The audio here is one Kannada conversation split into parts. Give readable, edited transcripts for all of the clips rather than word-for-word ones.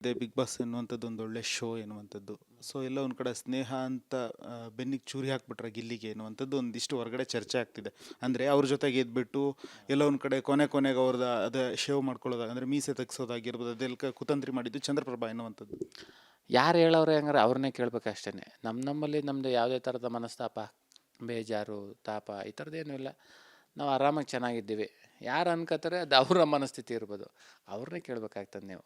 ಇದೆ ಬಿಗ್ ಬಾಸ್ ಎನ್ನುವಂಥದ್ದು ಒಂದು ಒಳ್ಳೆ ಶೋ ಎನ್ನುವಂಥದ್ದು. ಸೊ ಎಲ್ಲ ಒಂದು ಕಡೆ ಸ್ನೇಹ ಅಂತ ಬೆನ್ನಿಗೆ ಚೂರಿ ಹಾಕ್ಬಿಟ್ರೆ ಗಿಲ್ಲಿಗೆ ಎನ್ನುವಂಥದ್ದು ಒಂದಿಷ್ಟು ಹೊರಗಡೆ ಚರ್ಚೆ ಆಗ್ತಿದೆ. ಅಂದರೆ ಅವ್ರ ಜೊತೆಗೆ ಇದ್ಬಿಟ್ಟು ಎಲ್ಲ ಒಂದು ಕಡೆ ಕೊನೆಗೆ ಅವ್ರದ್ದು ಅದೇ ಶೇವ್ ಮಾಡ್ಕೊಳ್ಳೋದು ಅಂದರೆ ಮೀಸೆ ತೆಗ್ಸೋದಾಗಿರ್ಬೋದು, ಅದೆಲ್ಲ ಕುತಂತ್ರಿ ಮಾಡಿದ್ದು ಚಂದ್ರಪ್ರಭಾ ಎನ್ನುವಂಥದ್ದು. ಯಾರು ಹೇಳೋರೆ ಹಂಗಾರೆ ಅವ್ರನ್ನೇ ಕೇಳ್ಬೇಕು ಅಷ್ಟೇ. ನಮ್ಮಲ್ಲಿ ನಮ್ಮದು ಯಾವುದೇ ಥರದ ಮನಸ್ತಾಪ, ಬೇಜಾರು, ತಾಪ ಈ ಥರದ್ದೇನೂ ಇಲ್ಲ. ನಾವು ಆರಾಮಾಗಿ ಚೆನ್ನಾಗಿದ್ದೀವಿ. ಯಾರು ಅನ್ಕೋತಾರೆ ಅದು ಅವರ ಮನಸ್ಥಿತಿ ಇರ್ಬೋದು. ಅವ್ರನ್ನೇ ಕೇಳಬೇಕಾಗ್ತದೆ ನೀವು.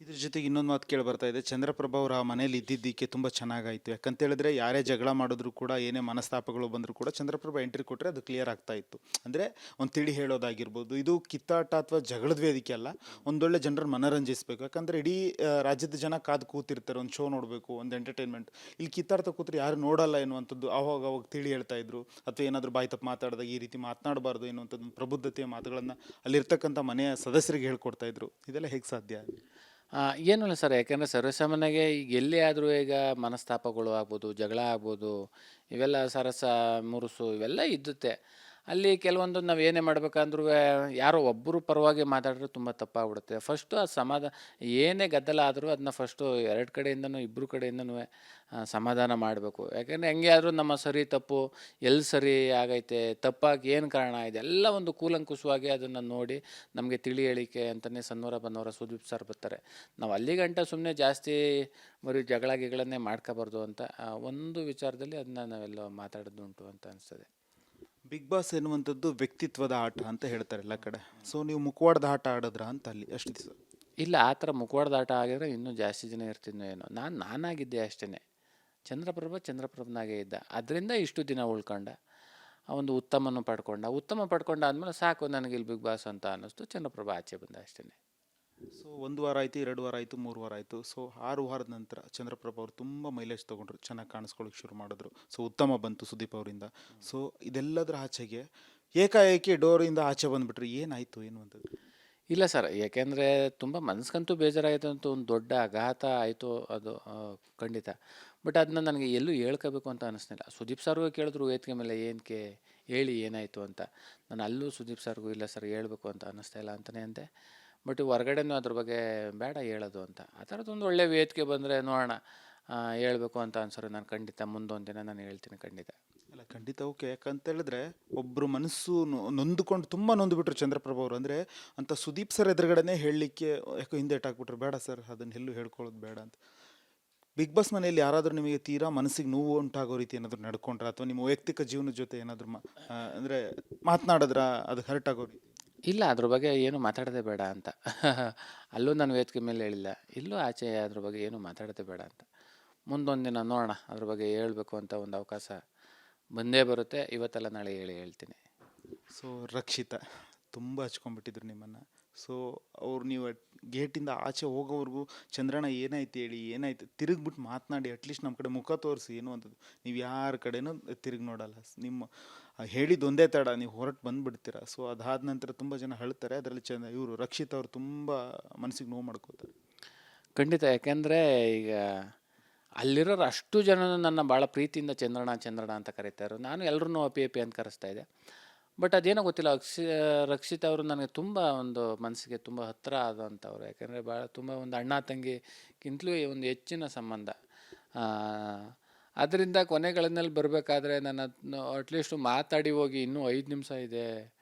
ಇದ್ರ ಜೊತೆಗೆ ಇನ್ನೊಂದು ಮಾತು ಕೇಳಿ ಬರ್ತಾ ಇದೆ, ಚಂದ್ರಪ್ರಭಾ ಅವ್ರು ಆ ಮನೇಲಿ ಇದ್ದಿದ್ದಕ್ಕೆ ತುಂಬ ಚೆನ್ನಾಗಾಯಿತು. ಯಾಕಂತ ಹೇಳಿದ್ರೆ ಯಾರೇ ಜಗಳ ಮಾಡಿದ್ರು ಕೂಡ, ಏನೇ ಮನಸ್ತಾಪಗಳು ಬಂದರೂ ಕೂಡ ಚಂದ್ರಪ್ರಭಾ ಎಂಟ್ರಿ ಕೊಟ್ಟರೆ ಅದು ಕ್ಲಿಯರ್ ಆಗ್ತಾ ಇತ್ತು. ಅಂದರೆ ಒಂದು ತಿಳಿ ಹೇಳೋದಾಗಿರ್ಬೋದು, ಇದು ಕಿತ್ತಾಟ ಅಥವಾ ಜಗಳದ ವೇದಿಕೆ ಅಲ್ಲ, ಒಂದೊಳ್ಳೆ ಜನರನ್ನು ಮನರಂಜಿಸಬೇಕು. ಯಾಕಂದರೆ ಇಡೀ ರಾಜ್ಯದ ಜನ ಕಾದು ಕೂತಿರ್ತಾರೆ ಒಂದು ಶೋ ನೋಡಬೇಕು, ಒಂದು ಎಂಟರ್ಟೈನ್ಮೆಂಟ್. ಇಲ್ಲಿ ಕಿತ್ತಾಡ್ತಾ ಕೂತ್ರೆ ಯಾರು ನೋಡಲ್ಲ ಎನ್ನುವಂಥದ್ದು ಅವಾಗ ತಿಳಿ ಹೇಳ್ತಾ ಇದ್ರು. ಅಥವಾ ಏನಾದರೂ ಬಾಯಿ ತಪ್ಪು ಮಾತಾಡಿದಾಗ ಈ ರೀತಿ ಮಾತನಾಡಬಾರ್ದು ಎನ್ನುವಂಥದ್ದು ಪ್ರಬುದ್ಧತೆಯ ಮಾತುಗಳನ್ನು ಅಲ್ಲಿರ್ತಕ್ಕಂಥ ಮನೆಯ ಸದಸ್ಯರಿಗೆ ಹೇಳ್ಕೊಡ್ತಾ ಇದ್ರು. ಇದೆಲ್ಲ ಹೇಗೆ ಸಾಧ್ಯ? ಏನೂ ಇಲ್ಲ ಸರ್. ಯಾಕೆಂದರೆ ಸರ್ವೇಸಾಮಾನ್ಯವಾಗಿ ಈಗ ಎಲ್ಲೇ ಆದರೂ ಈಗ ಮನಸ್ತಾಪಗಳು ಆಗ್ಬೋದು, ಜಗಳ ಆಗ್ಬೋದು, ಇವೆಲ್ಲ ಸರಸ, ಮುರುಸು ಇವೆಲ್ಲ ಇದ್ದುತ್ತೆ. ಅಲ್ಲಿ ಕೆಲವೊಂದು ನಾವು ಏನೇ ಮಾಡ್ಬೇಕಂದ್ರೂ ಯಾರೋ ಒಬ್ಬರು ಪರವಾಗಿ ಮಾತಾಡಿದ್ರೆ ತುಂಬ ತಪ್ಪಾಗ್ಬಿಡುತ್ತೆ. ಫಸ್ಟು ಆ ಏನೇ ಗದ್ದಲ ಆದರೂ ಅದನ್ನ ಫಸ್ಟು ಎರಡು ಕಡೆಯಿಂದನೂ ಇಬ್ಬರು ಕಡೆಯಿಂದನೂ ಸಮಾಧಾನ ಮಾಡಬೇಕು. ಯಾಕೆಂದರೆ ಹೆಂಗೆ ಆದರೂ ನಮ್ಮ ಸರಿ ತಪ್ಪು ಎಲ್ಲಿ ಸರಿ ಆಗೈತೆ, ತಪ್ಪಾಗಿ ಏನು ಕಾರಣ, ಇದೆಲ್ಲ ಒಂದು ಕೂಲಂಕುಷವಾಗಿ ಅದನ್ನು ನೋಡಿ ನಮಗೆ ತಿಳಿ ಹೇಳಿಕೆ ಅಂತಲೇ ಸಣ್ಣವರ ಬನ್ನವರ ಸುದೀಪ್ ಸರ್ ಬರ್ತಾರೆ. ನಾವು ಅಲ್ಲಿ ಗಂಟ ಸುಮ್ಮನೆ ಜಾಸ್ತಿ ಬರೀ ಗಿಗಳನ್ನೇ ಮಾಡ್ಕೋಬಾರ್ದು ಅಂತ ಒಂದು ವಿಚಾರದಲ್ಲಿ ಅದನ್ನ ನಾವೆಲ್ಲ ಮಾತಾಡೋದುಂಟು ಅಂತ ಅನಿಸ್ತದೆ. ಬಿಗ್ ಬಾಸ್ ಎನ್ನುವಂಥದ್ದು ವ್ಯಕ್ತಿತ್ವದ ಆಟ ಅಂತ ಹೇಳ್ತಾರೆ ಎಲ್ಲ ಕಡೆ. ಸೊ ನೀವು ಮುಖವಾಡದ ಆಟ ಆಡಿದ್ರ ಅಂತ ಅಲ್ಲಿ ಅಷ್ಟು ದಿವಸ? ಇಲ್ಲ, ಆ ಥರ ಮುಖವಾಡದ ಆಟ ಆಗಿದ್ರೆ ಇನ್ನೂ ಜಾಸ್ತಿ ಜನ ಇರ್ತಿದ್ನೋ ಏನೋ. ನಾನಾಗಿದ್ದೆ ಅಷ್ಟೇ. ಚಂದ್ರಪ್ರಭನಾಗೇ ಇದ್ದ. ಅದರಿಂದ ಇಷ್ಟು ದಿನ ಉಳ್ಕೊಂಡ. ಒಂದು ಉತ್ತಮ ಪಡ್ಕೊಂಡ ಆದಮೇಲೆ ಸಾಕು ನನಗೆ ಇಲ್ಲಿ ಬಿಗ್ ಬಾಸ್ ಅಂತ ಅನ್ನಿಸ್ತು. ಚಂದ್ರಪ್ರಭಾ ಆಚೆ ಬಂದ ಅಷ್ಟೇ. ಸೊ 1 ವಾರ ಆಯಿತು, 2 ವಾರ ಆಯಿತು, 3 ವಾರ ಆಯಿತು. ಸೊ 6 ವಾರದ ನಂತರ ಚಂದ್ರಪ್ರಭಾ ಅವರು ತುಂಬ ಮೈಲೇಜ್ ತೊಗೊಂಡ್ರು, ಚೆನ್ನಾಗಿ ಕಾಣಿಸ್ಕೊಳ್ಳೋಕೆ ಶುರು ಮಾಡಿದ್ರು. ಸೊ ಉತ್ತಮ ಬಂತು ಸುದೀಪ್ ಅವರಿಂದ. ಸೊ ಇದೆಲ್ಲದರ ಆಚೆಗೆ ಏಕಾಏಕಿ ಡೋರಿಂದ ಆಚೆ ಬಂದುಬಿಟ್ರು. ಏನಾಯಿತು ಎನ್ನುವಂಥದ್ದು? ಇಲ್ಲ ಸರ್, ಯಾಕೆಂದರೆ ತುಂಬ ಮನಸ್ಸಂತೂ ಬೇಜಾರಾಯಿತು ಅಂತ ಒಂದು ದೊಡ್ಡ ಆಘಾತ ಆಯಿತು ಅದು ಖಂಡಿತ. ಬಟ್ ಅದನ್ನ ನನಗೆ ಎಲ್ಲೂ ಹೇಳ್ಕೋಬೇಕು ಅಂತ ಅನ್ನಿಸ್ಲಿಲ್ಲ. ಸುದೀಪ್ ಸರ್ಗೂ ಕೇಳಿದ್ರು ವೇದಿಕೆ ಮೇಲೆ ಏನಕ್ಕೆ ಹೇಳಿ ಏನಾಯಿತು ಅಂತ. ನಾನು ಅಲ್ಲೂ ಸುದೀಪ್ ಸರ್ಗೂ ಇಲ್ಲ ಸರ್ ಹೇಳಬೇಕು ಅಂತ ಅನ್ನಿಸ್ತಾ ಇಲ್ಲ ಅಂತಲೇ ಅಂದೆ. ಬಟ್ ಹೊರಗಡೆನೂ ಅದ್ರ ಬಗ್ಗೆ ಬೇಡ ಹೇಳೋದು ಅಂತ. ಆ ಥರದ್ದೊಂದು ಒಳ್ಳೆ ವೇದಿಕೆ ಬಂದರೆ ನೋಡೋಣ, ಹೇಳಬೇಕು ಅಂತ ಅನ್ಸೋರು ನಾನು ಖಂಡಿತ ಮುಂದೊಂದು ದಿನ ನಾನು ಹೇಳ್ತೀನಿ ಖಂಡಿತ. ಅಲ್ಲ ಖಂಡಿತ ಓಕೆ. ಯಾಕಂತ ಹೇಳಿದ್ರೆ ಒಬ್ಬರು ಮನಸ್ಸು ನೊಂದುಕೊಂಡು ತುಂಬ ನೊಂದುಬಿಟ್ರು ಚಂದ್ರಪ್ರಭಾ ಅವರು. ಅಂದರೆ ಅಂತ ಸುದೀಪ್ ಸರ್ ಎದುರುಗಡೆನೇ ಹೇಳಲಿಕ್ಕೆ ಯಾಕೋ ಹಿಂದೇಟಾಕ್ಬಿಟ್ರು, ಬೇಡ ಸರ್ ಅದನ್ನ ಎಲ್ಲೂ ಹೇಳ್ಕೊಳ್ಳೋದು ಬೇಡ ಅಂತ. ಬಿಗ್ ಬಾಸ್ ಮನೆಯಲ್ಲಿ ಯಾರಾದರೂ ನಿಮಗೆ ತೀರಾ ಮನಸ್ಸಿಗೆ ನೋವು ಉಂಟಾಗೋ ರೀತಿ ಏನಾದರೂ ನಡ್ಕೊಂಡ್ರ, ಅಥವಾ ನಿಮ್ಮ ವೈಯಕ್ತಿಕ ಜೀವನದ ಜೊತೆ ಏನಾದರೂ ಅಂದರೆ ಮಾತನಾಡಿದ್ರ ಅದು ಹರ್ಟ್ ಆಗೋ ರೀತಿ? ಇಲ್ಲ, ಅದ್ರ ಬಗ್ಗೆ ಏನು ಮಾತಾಡೋದೇ ಬೇಡ ಅಂತ. ಅಲ್ಲೂ ನಾನು ವೇದಿಕೆ ಮೇಲೆ ಹೇಳಿಲ್ಲ, ಇಲ್ಲೂ ಆಚೆ ಅದ್ರ ಬಗ್ಗೆ ಏನು ಮಾತಾಡೋದೇ ಬೇಡ ಅಂತ. ಮುಂದೊಂದು ದಿನ ನೋಡೋಣ, ಅದ್ರ ಬಗ್ಗೆ ಹೇಳ್ಬೇಕು ಅಂತ ಒಂದು ಅವಕಾಶ ಬಂದೇ ಬರುತ್ತೆ. ಇವತ್ತೆಲ್ಲ ನಾಳೆ ಹೇಳ್ತೀನಿ. ಸೊ ರಕ್ಷಿತಾ ತುಂಬ ಹಚ್ಕೊಂಡ್ಬಿಟ್ಟಿದ್ರು ನಿಮ್ಮನ್ನು. ಸೊ ಅವ್ರು ನೀವು ಗೇಟಿಂದ ಆಚೆ ಹೋಗೋವರೆಗೂ ಚಂದ್ರಣ್ಣ ಏನಾಯ್ತು ಹೇಳಿ, ಏನಾಯ್ತು ತಿರುಗ್ಬಿಟ್ಟು ಮಾತನಾಡಿ, ಅಟ್ಲೀಸ್ಟ್ ನಮ್ಮ ಕಡೆ ಮುಖ ತೋರಿಸಿ ಎನ್ನುವಂಥದ್ದು. ನೀವು ಯಾರ ಕಡೆನೂ ತಿರುಗಿ ನೋಡಲ್ಲ. ನಿಮ್ಮ ಹೇಳಿದ್ದು ಒಂದೇ ತಡ, ನೀವು ಹೊರಟು ಬಂದುಬಿಡ್ತೀರ. ಸೊ ಅದಾದ ನಂತರ ತುಂಬ ಜನ ಹೇಳ್ತಾರೆ. ಅದರಲ್ಲಿ ಇವರು ರಕ್ಷಿತ್ ಅವರು ತುಂಬ ಮನಸ್ಸಿಗೆ ನೋವು ಮಾಡ್ಕೋತಾರೆ. ಖಂಡಿತ. ಯಾಕೆಂದರೆ ಈಗ ಅಲ್ಲಿರೋರು ಅಷ್ಟು ಜನ ನನ್ನ ಭಾಳ ಪ್ರೀತಿಯಿಂದ ಚಂದ್ರಣ್ಣ ಅಂತ ಕರೀತಾರೆ. ನಾನು ಎಲ್ಲರೂ ಅಪಿ ಅಂತ ಕರೆಸ್ತಾ ಇದ್ದೆ. ಬಟ್ ಅದೇನೋ ಗೊತ್ತಿಲ್ಲ, ರಕ್ಷಿತ್ ಅವರು ನನಗೆ ತುಂಬ ಒಂದು ಮನಸ್ಸಿಗೆ ತುಂಬ ಹತ್ತಿರ ಆದಂಥವ್ರು. ಯಾಕೆಂದರೆ ಭಾಳ ತುಂಬ ಒಂದು ಅಣ್ಣ ತಂಗಿಗಿಂತಲೂ ಒಂದು ಹೆಚ್ಚಿನ ಸಂಬಂಧ. ಅದರಿಂದ ಕೊನೆಗಳಲ್ಲಿ ಬರಬೇಕಾದ್ರೆ ನನ್ನ ಅಟ್ಲೀಸ್ಟು ಮಾತಾಡಿ ಹೋಗಿ, ಇನ್ನೂ 5 ನಿಮಿಷ ಇದೆ,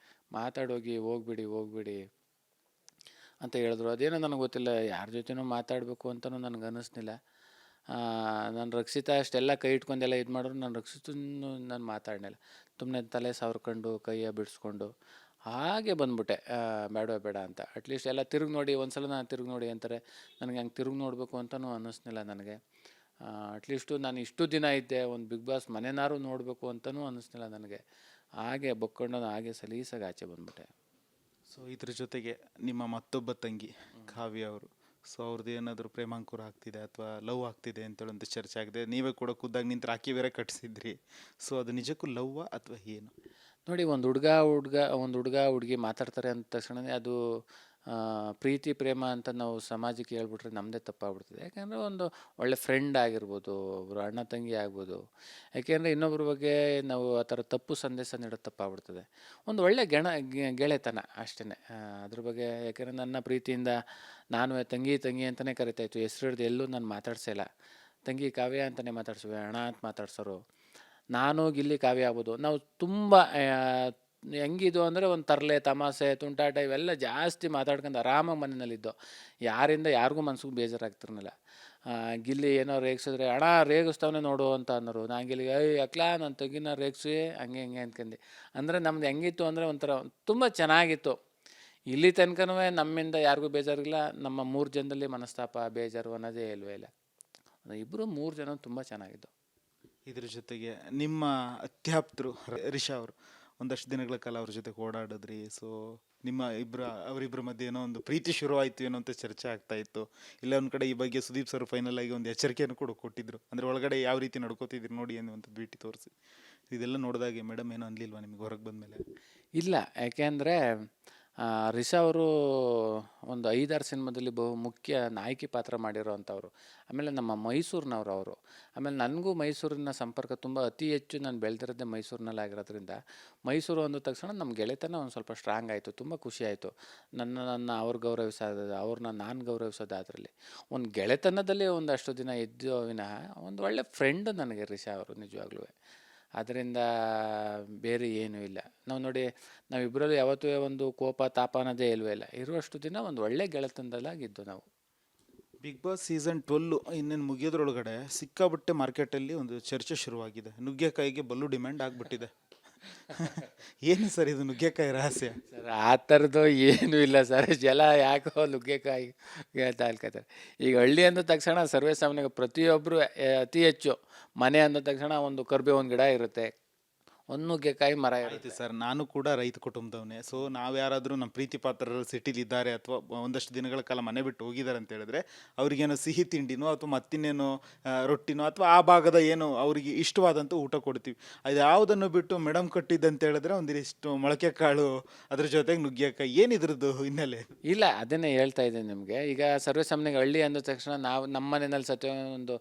ಮಾತಾಡೋಗಿ ಹೋಗ್ಬಿಡಿ ಅಂತ ಹೇಳಿದ್ರು. ಅದೇನೋ ನನಗೆ ಗೊತ್ತಿಲ್ಲ, ಯಾರ ಜೊತೆನೂ ಮಾತಾಡಬೇಕು ಅಂತಲೂ ನನಗೆ ಅನ್ನಿಸ್ಲಿಲ್ಲ. ನಾನು ರಕ್ಷಿತಾ ಅಷ್ಟೆಲ್ಲ ಕೈ ಇಟ್ಕೊಂಡೆಲ್ಲ ಇದು ಮಾಡಿದ್ರು, ನಾನು ರಕ್ಷಿತನ್ನು ನಾನು ಮಾತಾಡಲಿಲ್ಲ. ಸುಮ್ಮನೆ ತಲೆ ಸಾವ್ರ್ಕೊಂಡು ಕೈಯ ಬಿಡಿಸ್ಕೊಂಡು ಹಾಗೆ ಬಂದ್ಬಿಟ್ಟೆ, ಬೇಡ ಅಂತ. ಅಟ್ಲೀಸ್ಟ್ ಎಲ್ಲ ತಿರುಗಿ ನೋಡಿ, ಒಂದ್ಸಲ ನಾನು ತಿರುಗಿ ನೋಡಿ ಅಂತಾರೆ. ನನಗೆ ಹಂಗೆ ತಿರುಗಿ ನೋಡಬೇಕು ಅಂತಲೂ ಅನ್ನಿಸ್ಲಿಲ್ಲ ನನಗೆ. ಅಟ್ಲೀಸ್ಟು ನಾನು ಇಷ್ಟು ದಿನ ಇದ್ದೆ, ಒಂದು ಬಿಗ್ ಬಾಸ್ ಮನೆನಾರು ನೋಡಬೇಕು ಅಂತಲೂ ಅನ್ನಿಸ್ಲಿಲ್ಲ ನನಗೆ. ಹಾಗೆ ಬಕ್ಕೊಂಡು ಹಾಗೆ ಸಲೀಸಾಗಿ ಆಚೆ ಬಂದ್ಬಿಟ್ಟೆ. ಸೊ ಇದ್ರ ಜೊತೆಗೆ ನಿಮ್ಮ ಮತ್ತೊಬ್ಬ ತಂಗಿ ಕಾವ್ಯ ಅವರು, ಸೊ ಅವ್ರದ್ದು ಏನಾದರೂ ಪ್ರೇಮಾಂಕುರ ಆಗ್ತಿದೆ ಅಥವಾ ಲವ್ ಆಗ್ತಿದೆ ಅಂತೇಳಂತ ಚರ್ಚೆ ಆಗಿದೆ. ನೀವೇ ಕೂಡ ಖುದ್ದಾಗಿ ನಿಂತು ರಾಖಿ ಬೇರೆ ಕಟ್ಟಿಸಿದ್ರಿ. ಸೊ ಅದು ನಿಜಕ್ಕೂ ಲವ್ವಾ ಅಥವಾ ಏನು? ನೋಡಿ, ಒಂದು ಹುಡುಗ ಹುಡುಗಿ ಮಾತಾಡ್ತಾರೆ ಅಂದ ತಕ್ಷಣ ಅದು ಪ್ರೀತಿ ಪ್ರೇಮ ಅಂತ ನಾವು ಸಮಾಜಕ್ಕೆ ಹೇಳ್ಬಿಟ್ರೆ ನಮ್ಮದೇ ತಪ್ಪಾಗ್ಬಿಡ್ತದೆ. ಯಾಕೆಂದರೆ ಒಂದು ಒಳ್ಳೆ ಫ್ರೆಂಡ್ ಆಗಿರ್ಬೋದು, ಒಬ್ಬರು ಅಣ್ಣ ತಂಗಿ ಆಗ್ಬೋದು. ಯಾಕೆಂದರೆ ಇನ್ನೊಬ್ಬರ ಬಗ್ಗೆ ನಾವು ಆ ಥರ ತಪ್ಪು ಸಂದೇಶ ನೀಡೋದು ತಪ್ಪಾಗ್ಬಿಡ್ತದೆ. ಒಂದು ಒಳ್ಳೆ ಗೆಳೆತನ ಅಷ್ಟೇ. ಅದ್ರ ಬಗ್ಗೆ ಯಾಕೆಂದರೆ ನನ್ನ ಪ್ರೀತಿಯಿಂದ ನಾನು ತಂಗಿ ತಂಗಿ ಅಂತಲೇ ಕರಿತಾಯಿತ್ತು, ಹೆಸ್ರು ಹಿಡ್ದು ಎಲ್ಲೂ ನಾನು ಮಾತಾಡ್ಸಿಲ್ಲ. ತಂಗಿ ಕಾವ್ಯ ಅಂತಲೇ ಮಾತಾಡ್ಸುವೆ, ಅಣ್ಣ ಅಂತ ಮಾತಾಡ್ಸೋರು. ನಾನು ಗಿಲ್ಲಿ ಕಾವ್ಯ ಆಗ್ಬೋದು, ನಾವು ತುಂಬ ಹೆಂಗಿದ್ದು ಅಂದರೆ ಒಂದು ತರಲೆ ತಮಾಷೆ ತುಂಟಾಟ ಇವೆಲ್ಲ ಜಾಸ್ತಿ ಮಾತಾಡ್ಕೊಂಡು ಆರಾಮಾಗಿ ಮನೆಯಲ್ಲಿದ್ದು, ಯಾರಿಂದ ಯಾರಿಗೂ ಮನ್ಸಿಗೆ ಬೇಜಾರಾಗ್ತಿರ್ಲಿಲ್ಲ. ಗಿಲ್ಲಿ ಏನೋ ರೇಗಿಸಿದ್ರೆ, ಅಣ್ಣ ರೇಗಿಸ್ತವನೇ ನೋಡು ಅಂತ ಅನ್ನೋರು. ನಾನು ಗಿಲ್ಲಿಗೆ ಅಕ್ಲಾ ನನ್ನ ತಂಗಿನ ರೇಗಿಸಿ ಹಂಗೆ ಹಿಂಗೆ ಅಂದ್ಕೊಂಡು. ಅಂದರೆ ನಮ್ದು ಹೆಂಗಿತ್ತು ಅಂದರೆ ಒಂಥರ ತುಂಬ ಚೆನ್ನಾಗಿತ್ತು. ಇಲ್ಲಿ ತನಕನೂ ನಮ್ಮಿಂದ ಯಾರಿಗೂ ಬೇಜಾರಿಲ್ಲ. ನಮ್ಮ 3 ಜನದಲ್ಲಿ ಮನಸ್ತಾಪ ಬೇಜಾರು ಅನ್ನೋದೇ ಇಲ್ವೇ ಇಲ್ಲ. ಇಬ್ಬರು 3 ಜನ ತುಂಬ ಚೆನ್ನಾಗಿದ್ದು. ಇದ್ರ ಜೊತೆಗೆ ನಿಮ್ಮ ಅತ್ಯಾಪ್ತರು ರಿಷಾ ಅವರು ಒಂದಷ್ಟು ದಿನಗಳ ಕಾಲ ಅವ್ರ ಜೊತೆ ಓಡಾಡಿದ್ರಿ. ಸೊ ನಿಮ್ಮ ಅವರಿಬ್ಬರ ಮಧ್ಯೆ ಏನೋ ಒಂದು ಪ್ರೀತಿ ಶುರುವಾಯಿತು ಏನೋ ಅಂತ ಚರ್ಚೆ ಆಗ್ತಾ ಇತ್ತು. ಇಲ್ಲ ಒಂದು ಕಡೆ ಈ ಬಗ್ಗೆ ಸುದೀಪ್ ಸರ್ ಫೈನಲ್ ಆಗಿ ಒಂದು ಎಚ್ಚರಿಕೆಯನ್ನು ಕೂಡ ಕೊಟ್ಟಿದ್ರು, ಅಂದರೆ ಒಳಗಡೆ ಯಾವ ರೀತಿ ನಡ್ಕೋತಿದ್ರು ನೋಡಿ ಅನ್ನುವಂಥ ಭೇಟಿ ತೋರಿಸಿ. ಇದೆಲ್ಲ ನೋಡಿದಾಗೆ ಮೇಡಮ್ ಏನೋ ಅನ್ಲಿಲ್ವಾ ನಿಮಗೆ ಹೊರಗೆ ಬಂದಮೇಲೆ? ಇಲ್ಲ, ಯಾಕೆಂದರೆ ರಿಷಾ ಅವರು ಒಂದು 5-6 ಸಿನಿಮಾದಲ್ಲಿ ಬಹು ಮುಖ್ಯ ನಾಯಕಿ ಪಾತ್ರ ಮಾಡಿರೋವಂಥವ್ರು. ಆಮೇಲೆ ನಮ್ಮ ಮೈಸೂರಿನವ್ರು ಅವರು. ಆಮೇಲೆ ನನಗೂ ಮೈಸೂರಿನ ಸಂಪರ್ಕ ತುಂಬ ಅತಿ ಹೆಚ್ಚು. ನಾನು ಬೆಳೆದಿರೋದೇ ಮೈಸೂರಿನಲ್ಲಿ ಆಗಿರೋದ್ರಿಂದ ಮೈಸೂರು ಅಂದ ತಕ್ಷಣ ನಮ್ಮ ಗೆಳೆತನ ಒಂದು ಸ್ವಲ್ಪ ಸ್ಟ್ರಾಂಗ್ ಆಯಿತು. ತುಂಬ ಖುಷಿ ಆಯಿತು. ನನ್ನ ಅವ್ರು ಗೌರವಿಸೋದು, ಅವ್ರನ್ನ ನಾನು ಗೌರವಿಸೋದು. ಅದರಲ್ಲಿ ಒಂದು ಗೆಳೆತನದಲ್ಲಿ ಒಂದಷ್ಟು ದಿನ ಇದ್ದು ವಿನಃ ಒಂದು ಒಳ್ಳೆ ಫ್ರೆಂಡು ನನಗೆ ರಿಷಾ ಅವರು ನಿಜವಾಗ್ಲೂ. ಅದರಿಂದ ಬೇರೆ ಏನೂ ಇಲ್ಲ. ನಾವು ನೋಡಿ, ನಾವಿಬ್ಬರಲ್ಲೂ ಯಾವತ್ತೂ ಒಂದು ಕೋಪ ತಾಪ ಅನ್ನೋದೇ ಇಲ್ವೇ ಇಲ್ಲ. ಇರುವಷ್ಟು ದಿನ ಒಂದು ಒಳ್ಳೆ ಗೆಳೆತನದಲ್ಲಾಗಿದ್ದು ನಾವು. ಬಿಗ್ ಬಾಸ್ ಸೀಸನ್ 12 ಇನ್ನೇನು ಮುಗಿಯೋದ್ರೊಳಗಡೆ ಸಿಕ್ಕಾಬಟ್ಟೆ ಮಾರ್ಕೆಟಲ್ಲಿ ಒಂದು ಚರ್ಚೆ ಶುರುವಾಗಿದೆ. ನುಗ್ಗೆಕಾಯಿಗೆ ಬಲ್ಲು ಡಿಮ್ಯಾಂಡ್ ಆಗಿಬಿಟ್ಟಿದೆ. ಏನು ಸರ್ ಇದು ನುಗ್ಗೆಕಾಯಿ ರಹಸ್ಯ? ಸರ್ ಆ ಥರದ್ದು ಏನೂ ಇಲ್ಲ ಸರ್. ಜಲ ಯಾಕೋ ನುಗ್ಗೆಕಾಯಿ ಹೇಳ್ತಾ ಇರ್ತಾರೆ. ಈಗ ಹಳ್ಳಿ ಅಂದ ತಕ್ಷಣ ಸರ್ವೇ ಸಾಮಾನ್ಯ ಪ್ರತಿಯೊಬ್ಬರು ಅತಿ ಹೆಚ್ಚು ಮನೆ ಅಂದ ತಕ್ಷಣ ಒಂದು ಕರ್ಬೇವಿನ ಗಿಡ ಇರುತ್ತೆ, ಒಂದು ನುಗ್ಗೆಕಾಯಿ ಮರ ಆಯ್ತು ಇರುತ್ತೆ. ಸರ್, ನಾನು ಕೂಡ ರೈತ ಕುಟುಂಬದವನೇ. ಸೊ ನಾವು ಯಾರಾದರೂ ನಮ್ಮ ಪ್ರೀತಿ ಪಾತ್ರರು ಸಿಟಿಲಿ ಇದ್ದಾರೆ ಅಥವಾ ಒಂದಷ್ಟು ದಿನಗಳ ಕಾಲ ಮನೆ ಬಿಟ್ಟು ಹೋಗಿದ್ದಾರೆ ಅಂತ ಹೇಳಿದ್ರೆ ಅವ್ರಿಗೇನೋ ಸಿಹಿ ತಿಂಡಿನೋ ಅಥವಾ ಮತ್ತಿನ್ನೇನೋ ರೊಟ್ಟಿನೋ ಅಥವಾ ಆ ಭಾಗದ ಏನೋ ಅವರಿಗೆ ಇಷ್ಟವಾದಂಥ ಊಟ ಕೊಡ್ತೀವಿ. ಅದು ಯಾವುದನ್ನು ಬಿಟ್ಟು ಮೇಡಮ್ ಕಟ್ಟಿದ್ದಂತ ಹೇಳಿದ್ರೆ ಒಂದಿಷ್ಟು ಮೊಳಕೆ ಕಾಳು ಅದ್ರ ಜೊತೆಗೆ ನುಗ್ಗೆಕಾಯಿ, ಏನಿದ್ರದ್ದು ಹಿನ್ನೆಲೆ? ಇಲ್ಲ, ಅದನ್ನೇ ಹೇಳ್ತಾ ಇದ್ದೀನಿ ನಿಮಗೆ. ಈಗ ಸರ್ವೇ ಸಾಮಾನ್ಯ ಹಳ್ಳಿ ಅಂದ ತಕ್ಷಣ ನಾವು ನಮ್ಮ ಮನೆಯಲ್ಲಿ ಸತ್ಯ ಒಂದು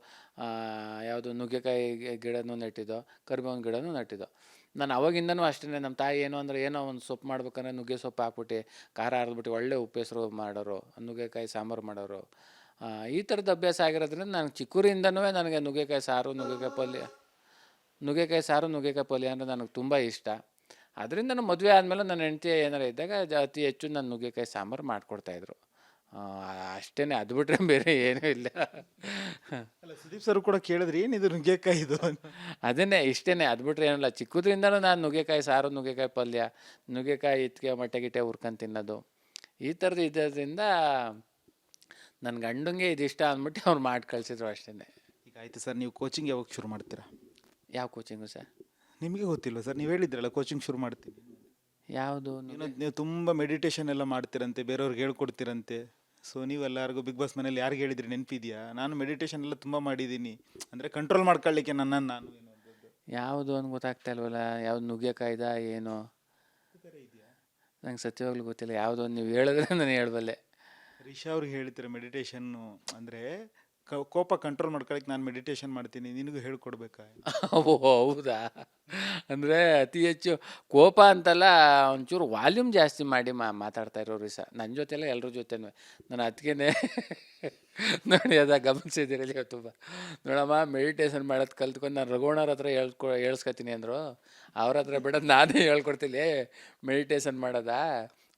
ಯಾವುದು ನುಗ್ಗೆಕಾಯಿ ಗಿಡನೂ ನೆಟ್ಟಿದ್ದೋ, ಕರಿಬೇವಿನ ಗಿಡನೂ ನೆಟ್ಟಿದ್ದೋ. ನಾನು ಅವಾಗಿಂದನೂ ಅಷ್ಟೇ. ನಮ್ಮ ತಾಯಿ ಏನು ಅಂದರೆ, ಏನೋ ಒಂದು ಸೊಪ್ಪು ಮಾಡ್ಬೇಕಂದ್ರೆ ನುಗ್ಗೆ ಸೊಪ್ಪು ಹಾಕ್ಬಿಟ್ಟು ಖಾರ ಹರಿದ್ಬಿಟ್ಟು ಒಳ್ಳೆ ಉಪ್ಪೆಸರು ಮಾಡೋರು, ನುಗ್ಗೆಕಾಯಿ ಸಾಂಬಾರು ಮಾಡೋರು. ಈ ಥರದ್ದು ಅಭ್ಯಾಸ ಆಗಿರೋದ್ರಿಂದ ನಾನು ಚಿಕ್ಕೂರಿಂದನೂ ನನಗೆ ನುಗ್ಗೆಕಾಯಿ ಸಾರು, ನುಗ್ಗೆಕಾಯಿ ಪಲ್ಯ ಅಂದರೆ ನನಗೆ ತುಂಬ ಇಷ್ಟ. ಅದರಿಂದ ನಾನು ಮದುವೆ ಆದಮೇಲೆ ನನ್ನ ಹೆಂಡತಿ ಏನಾರು ಇದ್ದಾಗ ಅತಿ ಹೆಚ್ಚು ನಾನು ನುಗ್ಗೆಕಾಯಿ ಸಾಂಬಾರು ಮಾಡಿಕೊಡ್ತಾಯಿದ್ರು. ಅಷ್ಟೇ, ಅದು ಬಿಟ್ಟರೆ ಬೇರೆ ಏನೂ ಇಲ್ಲ. ಅಲ್ಲ, ಸುದೀಪ್ ಸರ್ ಕೂಡ ಕೇಳಿದ್ರಿ ಏನಿದು ನುಗ್ಗೆಕಾಯಿ ಇದು ಅಂತ. ಅದನ್ನೇ, ಇಷ್ಟೇ, ಅದು ಬಿಟ್ಟರೆ ಏನಿಲ್ಲ. ಚಿಕ್ಕದ್ರಿಂದನೂ ನಾನು ನುಗ್ಗೆಕಾಯಿ ಸಾರು, ನುಗ್ಗೆಕಾಯಿ ಪಲ್ಯ, ನುಗ್ಗೆಕಾಯಿ ಇತ್ತಿಗೆ ಮೊಟ್ಟೆ ಗಿಟ್ಟೆ ಹುರ್ಕೊಂಡು ತಿನ್ನೋದು, ಈ ಥರದ್ದು ಇದ್ದದ್ರಿಂದ ನನ್ನ ಗಂಡಂಗೆ ಇದಿಷ್ಟ ಅಂದ್ಬಿಟ್ಟು ಅವ್ರು ಮಾಡಿ ಕಳಿಸಿದ್ರು ಅಷ್ಟೇ. ಈಗ ಆಯ್ತು ಸರ್, ನೀವು ಕೋಚಿಂಗ್ ಯಾವಾಗ ಶುರು ಮಾಡ್ತೀರಾ? ಯಾವ ಕೋಚಿಂಗು ಸರ್? ನಿಮಗೆ ಗೊತ್ತಿಲ್ವ ಸರ್? ನೀವು ಹೇಳಿದ್ರಲ್ಲ ಕೋಚಿಂಗ್ ಶುರು ಮಾಡ್ತೀನಿ. ಯಾವುದು? ನೀವು ತುಂಬ ಮೆಡಿಟೇಷನ್ ಎಲ್ಲ ಮಾಡ್ತೀರಂತೆ, ಬೇರೆಯವ್ರಿಗೆ ಹೇಳ್ಕೊಡ್ತೀರಂತೆ. ಸೊ ನೀವೆಲ್ಲರಿಗೂ ಬಿಗ್ ಬಾಸ್ ಮನೇಲಿ ಯಾರಿಗೆ ಹೇಳಿದ್ರಿ ನೆನಪಿದೆಯಾ? ನಾನು ಮೆಡಿಟೇಷನ್ ಎಲ್ಲ ತುಂಬ ಮಾಡಿದ್ದೀನಿ, ಅಂದರೆ ಕಂಟ್ರೋಲ್ ಮಾಡ್ಕೊಳ್ಳಿಕ್ಕೆ ನನ್ನನ್ನು ನಾನು ಏನು ಅನ್ನೋದು. ಯಾವುದು ಅಂತ ಗೊತ್ತಾಗ್ತಾ ಇಲ್ವಲ್ಲ. ಯಾವ್ದು ನುಗ್ಗೆಕಾಯ್ದ ಏನೋ ನಂಗೆ ಸತ್ಯವಾಗ್ಲೂ ಗೊತ್ತಿಲ್ಲ. ಯಾವುದು ನೀವು ಹೇಳಿದ್ರೆ ನಾನು ಹೇಳಬಲ್ಲೆ. ರಿಷಾ ಅವ್ರಿಗೆ ಹೇಳ್ತೀರ ಮೆಡಿಟೇಷನ್ನು ಅಂದರೆ ಕೋಪ ಕಂಟ್ರೋಲ್ ಮಾಡ್ಕೊಳಕ್ಕೆ ನಾನು ಮೆಡಿಟೇಷನ್ ಮಾಡ್ತೀನಿ, ನಿನಗೂ ಹೇಳ್ಕೊಡ್ಬೇಕಾ? ಓ ಹೌದಾ? ಅಂದರೆ ಅತಿ ಹೆಚ್ಚು ಕೋಪ ಅಂತಲ್ಲ, ಒಂಚೂರು ವಾಲ್ಯೂಮ್ ಜಾಸ್ತಿ ಮಾಡಿ ಮಾತಾಡ್ತಾ ಇರೋರು ಸಹ ನನ್ನ ಜೊತೆಲ್ಲ ಎಲ್ಲರ ಜೊತೆನೂ. ನಾನು ಅದಕ್ಕೇನೆ ನೋಡಿ, ಅದ ಗಮನಿಸಿದ್ದೀರಲ್ಲಿ ತುಂಬ. ನೋಡಮ್ಮ, ಮೆಡಿಟೇಷನ್ ಮಾಡೋದು ಕಲ್ತ್ಕೊಂಡು ನಾನು ರಘುವಣ್ಣವ್ರ ಹತ್ರ ಹೇಳ್ಸ್ಕೊತೀನಿ ಅಂದರು. ಅವ್ರ ಹತ್ರ ಬಿಡೋದು ನಾನೇ ಹೇಳ್ಕೊಡ್ತೀನಿ ಮೆಡಿಟೇಷನ್ ಮಾಡೋದಾ.